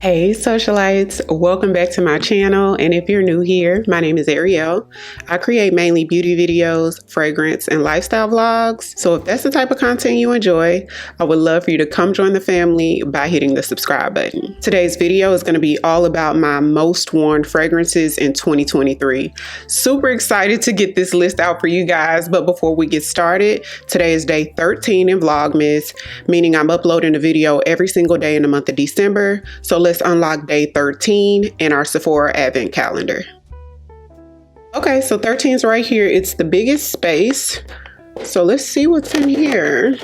Hey socialites, welcome back to my channel, and if you're new here, my name is Ariell. I create mainly beauty videos, fragrance, and lifestyle vlogs, so if that's the type of content you enjoy, I would love for you to come join the family by hitting the subscribe button. Today's video is going to be all about my most worn fragrances in 2023. Super excited to get this list out for you guys, but before we get started, today is day 13 in Vlogmas, meaning I'm uploading a video every single day in the month of December, so let's unlock day 13 in our Sephora advent calendar. Okay, so 13 is right here. It's the biggest space. So let's see what's in here.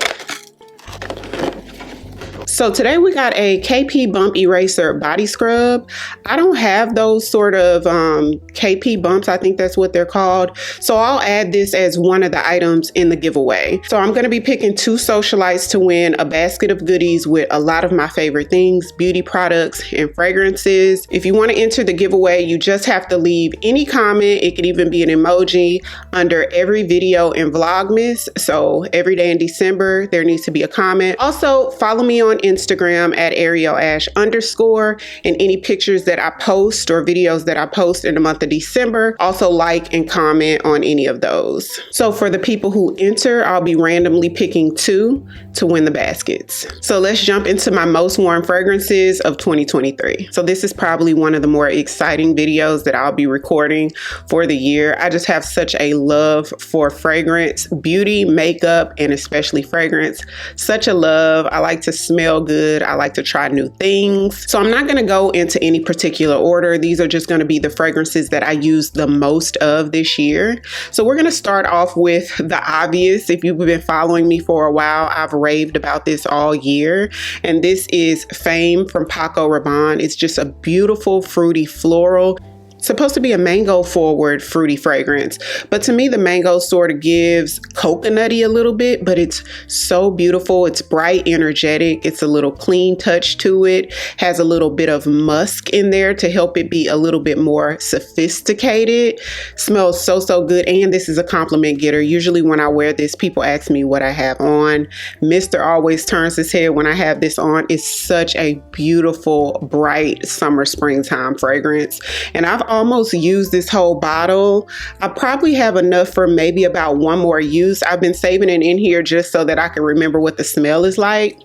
So today we got a KP Bump Eraser Body Scrub. I don't have those sort of KP bumps. I think that's what they're called. So I'll add this as one of the items in the giveaway. So I'm going to be picking 2 Socialites to win a basket of goodies with a lot of my favorite things, beauty products and fragrances. If you want to enter the giveaway, you just have to leave any comment. It could even be an emoji under every video in Vlogmas. So every day in December, there needs to be a comment. Also, follow me on Instagram at AriellAsh_, and any pictures that I post or videos that I post in the month of December, also like and comment on any of those. So for the people who enter, I'll be randomly picking 2 to win the baskets. So let's jump into my most worn fragrances of 2023. So this is probably one of the more exciting videos that I'll be recording for the year. I just have such a love for fragrance, beauty, makeup, and especially fragrance. Such a love. I like to smell good. I like to try new things. So I'm not going to go into any particular order. These are just going to be the fragrances that I use the most of this year. So we're going to start off with the obvious. If you've been following me for a while, I've raved about this all year. And this is Fame from Paco Rabanne. It's just a beautiful fruity floral. Supposed to be a mango forward fruity fragrance, but to me the mango sort of gives coconutty a little bit, but it's so beautiful. It's bright, energetic. It's a little clean touch to it, has a little bit of musk in there to help it be a little bit more sophisticated. Smells so good, and this is a compliment getter. Usually when I wear this, people ask me what I have on. Mr. always turns his head when I have this on. It's such a beautiful, bright summer springtime fragrance, and I've almost used this whole bottle. I probably have enough for maybe about one more use. I've been saving it in here just so that I can remember what the smell is like.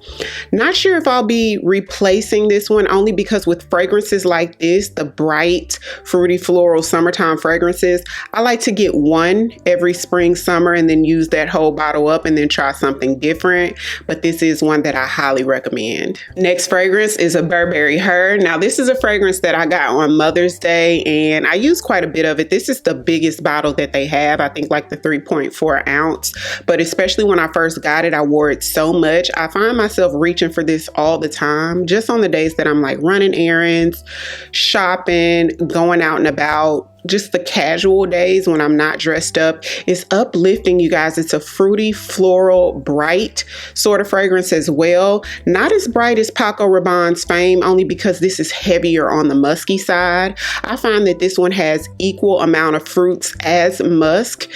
Not sure if I'll be replacing this one, only because with fragrances like this, the bright, fruity, floral summertime fragrances, I like to get one every spring, summer, and then use that whole bottle up and then try something different. But this is one that I highly recommend. Next fragrance is a Burberry Herb. Now this is a fragrance that I got on Mother's Day, and I use quite a bit of it. This is the biggest bottle that they have. I think like the 3.4 ounce, but especially when I first got it, I wore it so much. I find myself reaching for this all the time, just on the days that I'm like running errands, shopping, going out and about. Just the casual days when I'm not dressed up. It's uplifting, you guys. It's a fruity, floral, bright sort of fragrance as well. Not as bright as Paco Rabanne's Fame, only because this is heavier on the musky side. I find that this one has equal amount of fruits as musk.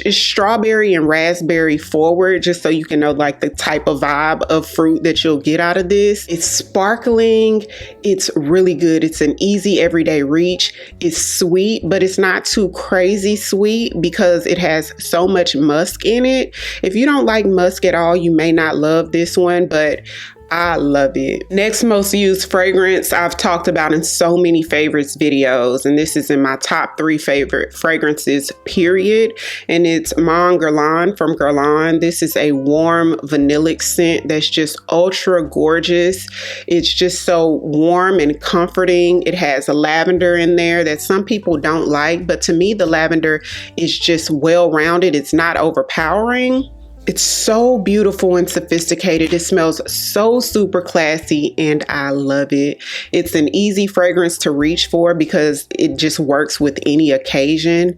It's strawberry and raspberry forward, just so you can know like the type of vibe of fruit that you'll get out of this. It's sparkling. It's really good. It's an easy everyday reach. It's sweet, but it's not too crazy sweet because it has so much musk in it. If you don't like musk at all, you may not love this one, but I love it. Next most used fragrance I've talked about in so many favorites videos, and this is in my top 3 favorite fragrances, period. And it's Mon Guerlain from Guerlain. This is a warm vanillic scent that's just ultra gorgeous. It's just so warm and comforting. It has a lavender in there that some people don't like, but to me the lavender is just well-rounded. It's not overpowering. It's so beautiful and sophisticated. It smells so super classy, and I love it. It's an easy fragrance to reach for because it just works with any occasion.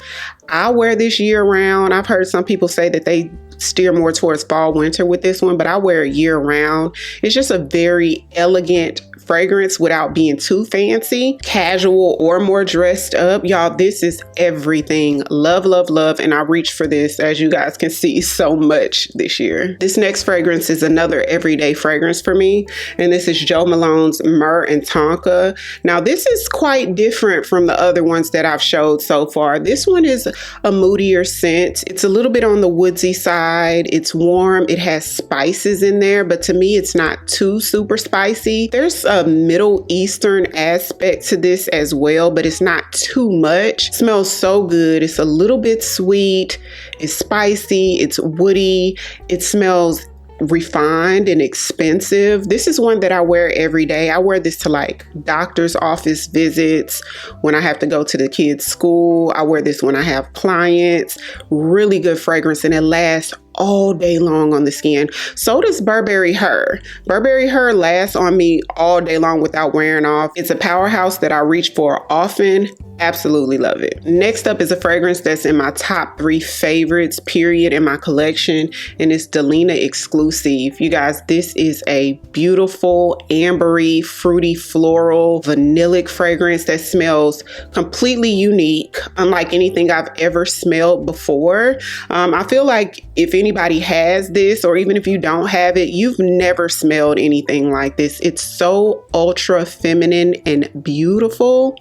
I wear this year round. I've heard some people say that they steer more towards fall, winter with this one, but I wear it year round. It's just a very elegant fragrance without being too fancy, casual, or more dressed up. Y'all, this is everything. Love, love, love. And I reached for this, as you guys can see, so much this year. This next fragrance is another everyday fragrance for me. And this is Jo Malone's Myrrh and Tonka. Now, this is quite different from the other ones that I've showed so far. This one is a moodier scent. It's a little bit on the woodsy side. It's warm. It has spices in there, but to me, it's not too super spicy. There's a Middle Eastern aspect to this as well, but it's not too much. It smells so good. It's a little bit sweet. It's spicy. It's woody. It smells refined and expensive. This is one that I wear every day. I wear this to like doctor's office visits, when I have to go to the kids' school. I wear this when I have clients. Really good fragrance, and it lasts all day long on the skin. So does Burberry Herb. Burberry Herb lasts on me all day long without wearing off. It's a powerhouse that I reach for often. Absolutely love it. Next up is a fragrance that's in my top 3 favorites, period, in my collection, and it's Delina Exclusive. You guys, this is a beautiful, ambery, fruity, floral, vanillic fragrance that smells completely unique, unlike anything I've ever smelled before. I feel like if anybody has this, or even if you don't have it, you've never smelled anything like this. It's so ultra feminine and beautiful.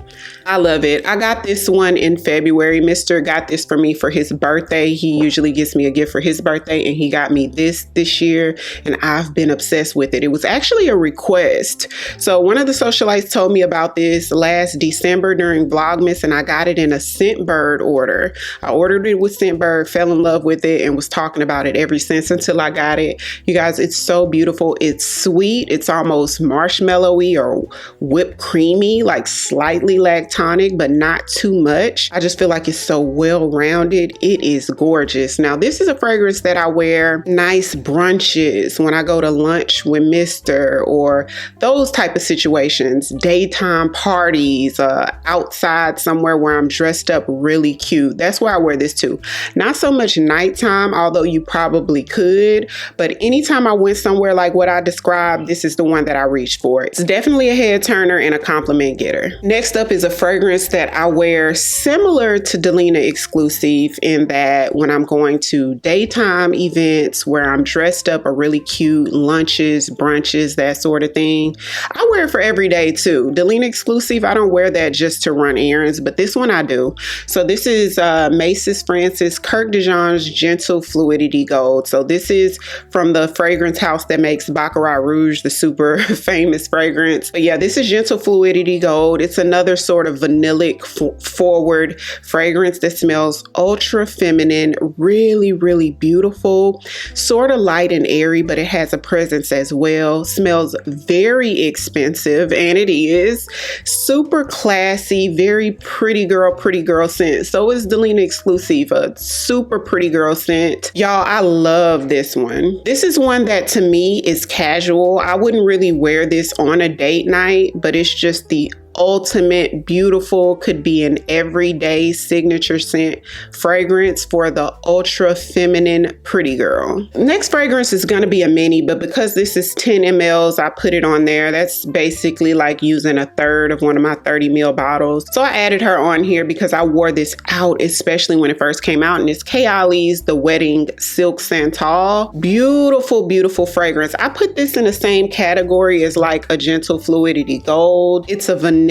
I love it. I got this one in February. Mr. got this for me for his birthday. He usually gives me a gift for his birthday, and he got me this year, and I've been obsessed with it. It was actually a request. So one of the socialites told me about this last December during Vlogmas, and I got it in a Scentbird order. I ordered it with Scentbird, fell in love with it, and was talking about it ever since until I got it. You guys, it's so beautiful. It's sweet. It's almost marshmallowy or whipped creamy, like slightly lactonic, but not too much. I just feel like it's so well-rounded. It is gorgeous. Now, this is a fragrance that I wear nice brunches when I go to lunch with Mr. or those type of situations, daytime parties, outside somewhere where I'm dressed up really cute. That's where I wear this too. Not so much nighttime, although you probably could, but anytime I went somewhere like what I described, this is the one that I reached for. It's definitely a head turner and a compliment getter. Next up is a fragrance that I wear similar to Delina Exclusive, in that when I'm going to daytime events where I'm dressed up or really cute, lunches, brunches, that sort of thing, I wear it for every day too. Delina Exclusive, I don't wear that just to run errands, but this one I do. So this is Macy's Francis Kirk Dijon's Gentle Fluidity Gold. So this is from the fragrance house that makes Bakarat Rouge, the super famous fragrance. But yeah, this is Gentle Fluidity Gold. It's another sort of vanillic forward fragrance that smells ultra feminine, really, really beautiful, sort of light and airy, but it has a presence as well. Smells very expensive, and it is super classy, very pretty girl scent. So is Delina Exclusive, a super pretty girl scent. Y'all, I love this one. This is one that to me is casual. I wouldn't really wear this on a date night, but it's just the ultimate beautiful, could be an everyday signature scent fragrance for the ultra feminine pretty girl. Next fragrance is going to be a mini, but because this is 10 mls, I put it on there. That's basically like using a third of one of my 30 ml bottles. So I added her on here because I wore this out, especially when it first came out, and it's Kayali's The Wedding Silk Santal. Beautiful, beautiful fragrance. I put this in the same category as like a Gentle Fluidity Gold. It's a vanillic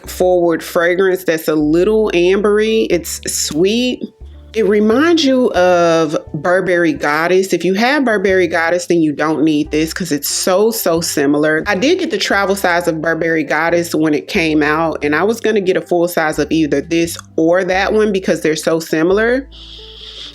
forward fragrance that's a little ambery. It's sweet. It reminds you of Burberry Goddess. If you have Burberry Goddess, then you don't need this because it's so similar. I did get the travel size of Burberry Goddess when it came out, and I was going to get a full size of either this or that one because they're so similar.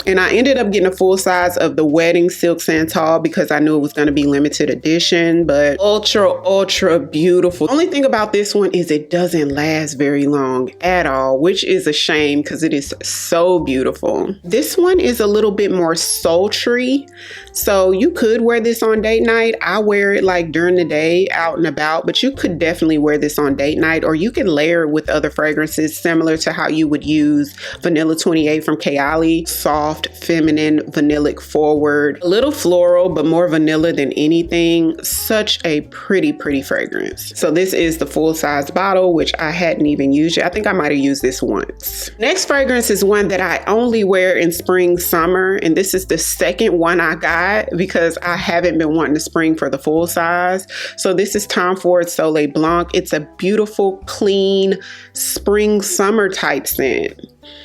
And I ended up getting a full size of the Wedding Silk Santal because I knew it was going to be limited edition, but ultra beautiful. Only thing about this one is it doesn't last very long at all, which is a shame because it is so beautiful. This one is a little bit more sultry, so you could wear this on date night. I wear it like during the day out and about, but you could definitely wear this on date night, or you can layer it with other fragrances similar to how you would use Vanilla 28 from Kayali. Soft, soft, feminine, vanillic forward. A little floral, but more vanilla than anything. Such a pretty, pretty fragrance. So this is the full size bottle, which I hadn't even used yet. I think I might have used this once. Next fragrance is one that I only wear in spring, summer. And this is the second one I got because I haven't been wanting to spring for the full size. So this is Tom Ford Solay Blanc. It's a beautiful, clean, spring, summer type scent.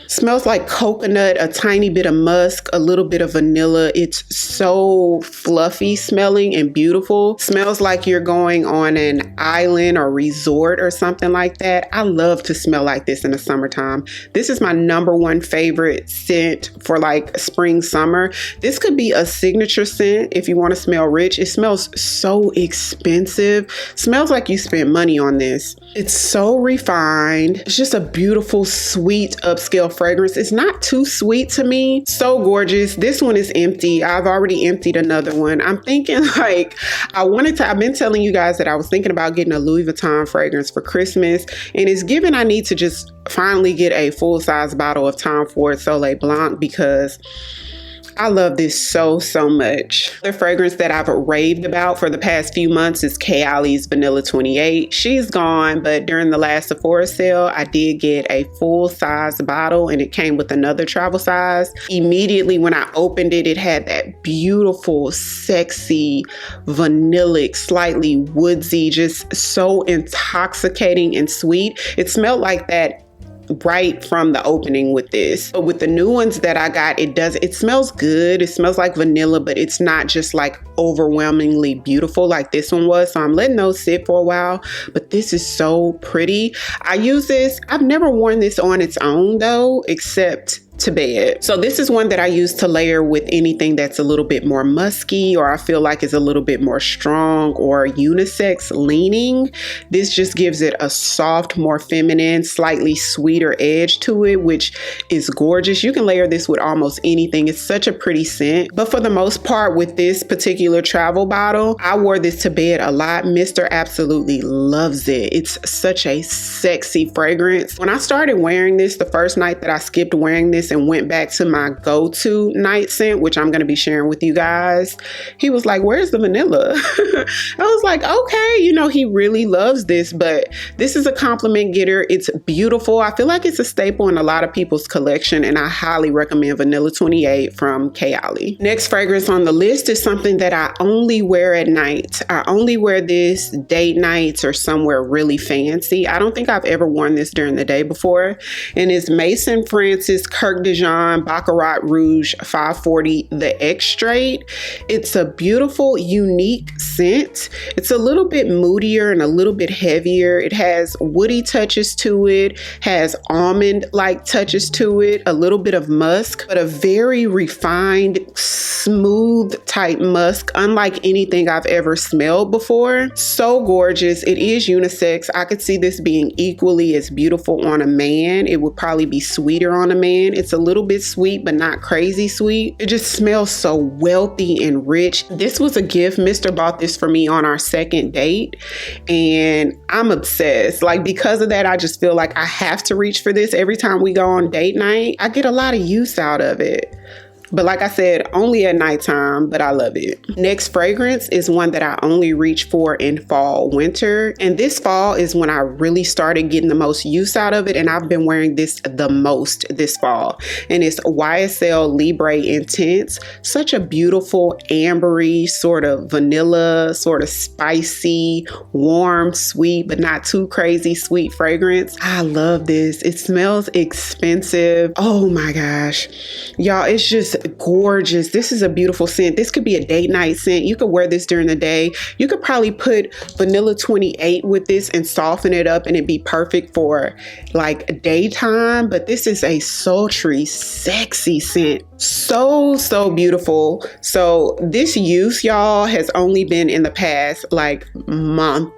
Smells like coconut, a tiny bit of musk, a little bit of vanilla. It's so fluffy smelling and beautiful. Smells like you're going on an island or resort or something like that. I love to smell like this in the summertime. This is my #1 favorite scent for like spring, summer. This could be a signature scent if you want to smell rich. It smells so expensive. Smells like you spent money on this. It's so refined. It's just a beautiful, sweet, upscale fragrance. It's not too sweet to me. So gorgeous. This one is empty. I've already emptied another one. I'm thinking like, I've been telling you guys that I was thinking about getting a Louis Vuitton fragrance for Christmas, and it's given I need to just finally get a full size bottle of Tom Ford Solay Blanc because I love this so, so much. The fragrance that I've raved about for the past few months is Kayali's Vanilla 28. She's gone, but during the last Sephora sale, I did get a full size bottle and it came with another travel size. Immediately when I opened it, it had that beautiful, sexy, vanillic, slightly woodsy, just so intoxicating and sweet. It smelled like that right from the opening with this. But with the new ones that I got, it smells good. It smells like vanilla, but it's not just like overwhelmingly beautiful like this one was. So I'm letting those sit for a while, but this is so pretty. I use this. I've never worn this on its own though, except to bed. So this is one that I use to layer with anything that's a little bit more musky or I feel like is a little bit more strong or unisex leaning. This just gives it a soft, more feminine, slightly sweeter edge to it, which is gorgeous. You can layer this with almost anything. It's such a pretty scent. But for the most part with this particular travel bottle, I wore this to bed a lot. Mr. absolutely loves it. It's such a sexy fragrance. When I started wearing this, the first night that I skipped wearing this and went back to my go-to night scent, which I'm going to be sharing with you guys, he was like, where's the vanilla? I was like, okay, you know, he really loves this, but this is a compliment getter. It's beautiful. I feel like it's a staple in a lot of people's collection, and I highly recommend Vanilla 28 from Kayali. Next fragrance on the list is something that I only wear at night. I only wear this date nights or somewhere really fancy. I don't think I've ever worn this during the day before, and it's Maison Francis Kirk Dijon Bakarat Rouge 540 the Extrait. It's a beautiful, unique scent. It's a little bit moodier and a little bit heavier. It has woody touches to it, has almond-like touches to it, a little bit of musk, but a very refined, smooth type musk, unlike anything I've ever smelled before. So gorgeous. It is unisex. I could see this being equally as beautiful on a man. It would probably be sweeter on a man. It's a little bit sweet, but not crazy sweet. It just smells so wealthy and rich. This was a gift. Mr. bought this for me on our second date, and I'm obsessed. Like, because of that, I just feel like I have to reach for this every time we go on date night. I get a lot of use out of it. But like I said, only at nighttime, but I love it. Next fragrance is one that I only reach for in fall, winter. And this fall is when I really started getting the most use out of it. And I've been wearing this the most this fall. And it's YSL Libre Intense. Such a beautiful, ambery, sort of vanilla, sort of spicy, warm, sweet, but not too crazy sweet fragrance. I love this. It smells expensive. Oh my gosh. Y'all, it's just gorgeous. This is a beautiful scent. This could be a date night scent. You could wear this during the day. You could probably put Vanilla 28 with this and soften it up and it'd be perfect for like daytime. But this is a sultry, sexy scent. So beautiful. So this use, y'all, has only been in the past like month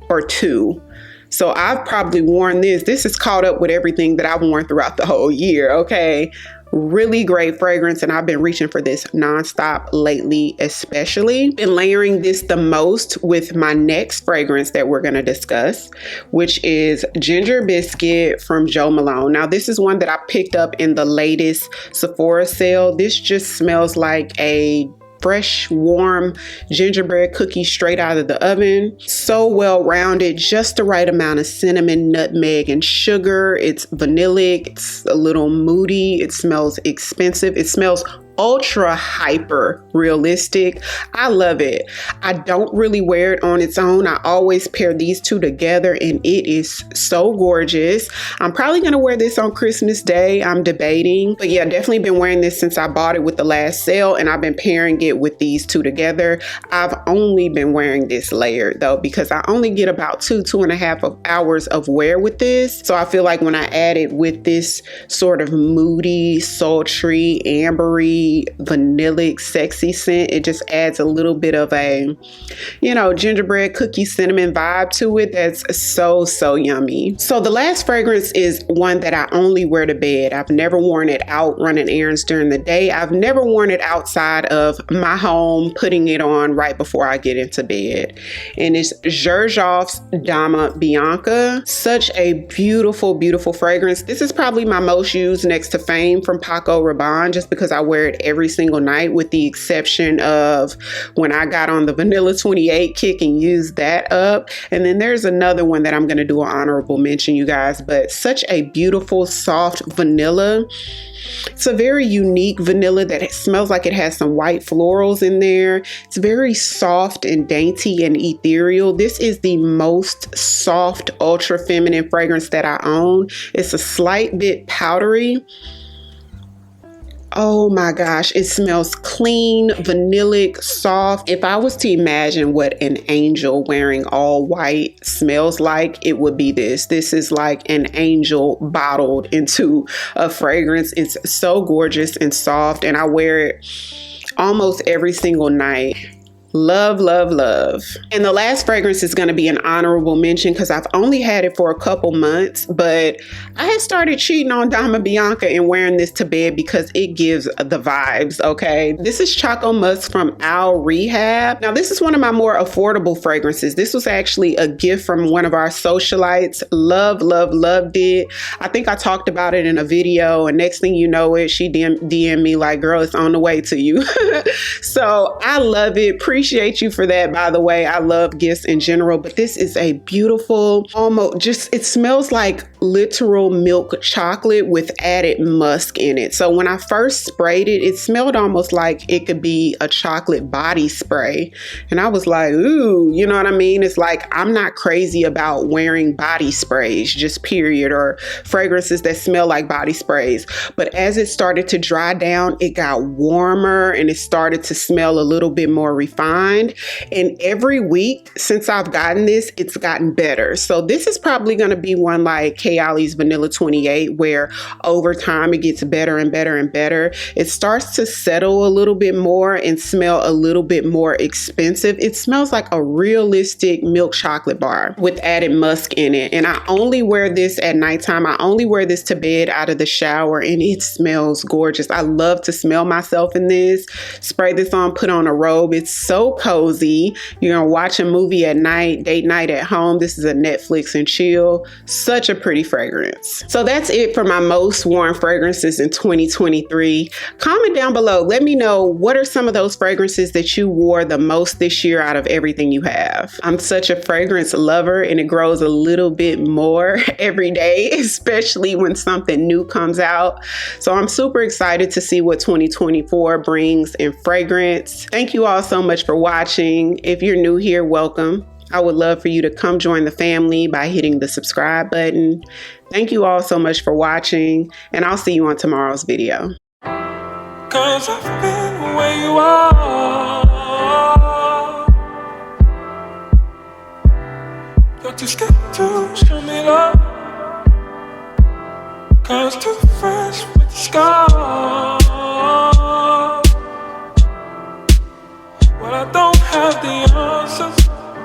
or two. So I've probably worn this. This is caught up with everything that I've worn throughout the whole year, okay? Really great fragrance, and I've been reaching for this nonstop lately, especially. Been layering this the most with my next fragrance that we're going to discuss, which is Ginger Biscuit from Jo Malone. Now, this is one that I picked up in the latest Sephora sale. This just smells like a fresh, warm gingerbread cookie straight out of the oven. So well rounded, just the right amount of cinnamon, nutmeg, and sugar. It's vanillic, it's a little moody, it smells expensive, it smells ultra hyper realistic. I love it. I don't really wear it on its own. I always pair these two together, and it is so gorgeous. I'm probably gonna wear this on Christmas Day. I'm debating, but yeah, definitely been wearing this since I bought it with the last sale, and I've been pairing it with these two together. I've only been wearing this layered though, because I only get about 2.5 hours of wear with this. So I feel like when I add it with this sort of moody, sultry, ambery, vanillic, sexy scent, it just adds a little bit of a, you know, gingerbread cookie cinnamon vibe to it that's so yummy. So the last fragrance is one that I only wear to bed. I've never worn it out running errands during the day. I've never worn it outside of my home, putting it on right before I get into bed. And it's Jershama Bianca. Such a beautiful fragrance. This is probably my most used next to Fame from Paco Rabanne, just because I wear it every single night, with the exception of when I got on the Vanilla 28 kick and used that up. And then there's another one that I'm going to do an honorable mention, you guys, but such a beautiful soft vanilla. It's a very unique vanilla that smells like it has some white florals in there. It's very soft and dainty and ethereal. This is the most soft, ultra feminine fragrance that I own. It's a slight bit powdery. Oh my gosh, it smells clean, vanillic, soft. If I was to imagine what an angel wearing all white smells like, it would be this. This is like an angel bottled into a fragrance. It's so gorgeous and soft, and I wear it almost every single night. Love. And the last fragrance is going to be an honorable mention because I've only had it for a couple months, but I had started cheating on Dama Bianca and wearing this to bed because it gives the vibes, okay? This is Choco Musk from Rehab. Now, this is one of my more affordable fragrances. This was actually a gift from one of our socialites. Loved it. I think I talked about it in a video, and next thing you know it, she DM me like, girl, it's on the way to you. So I love it. Appreciate you for that, by the way. I love gifts in general, but this is a beautiful, almost just, it smells like literal milk chocolate with added musk in it. So when I first sprayed it, it smelled almost like it could be a chocolate body spray. And I was like, ooh, you know what I mean? It's like, I'm not crazy about wearing body sprays, just period, or fragrances that smell like body sprays. But as it started to dry down, it got warmer and it started to smell a little bit more refined. And every week since I've gotten this, it's gotten better. So this is probably going to be one like Kayali's Vanilla 28, where over time it gets better and better and better. It starts to settle a little bit more and smell a little bit more expensive. It smells like a realistic milk chocolate bar with added musk in it. And I only wear this at nighttime. I only wear this to bed out of the shower, and it smells gorgeous. I love to smell myself in this. Spray this on, put on a robe. It's so cozy. You're gonna watch a movie at night, date night at home. This is a Netflix and chill. Such a pretty fragrance. So that's it for my most worn fragrances in 2023. Comment down below. Let me know, what are some of those fragrances that you wore the most this year out of everything you have? I'm such a fragrance lover, and it grows a little bit more every day, especially when something new comes out. So I'm super excited to see what 2024 brings in fragrance. Thank you all so much for watching. If you're new here, welcome. I would love for you to come join the family by hitting the subscribe button. Thank you all so much for watching, and I'll see you on tomorrow's video. 'Cause I've been where you are. You're too scared to show me love. 'Cause too fresh with the scars. Well, I don't have the answers.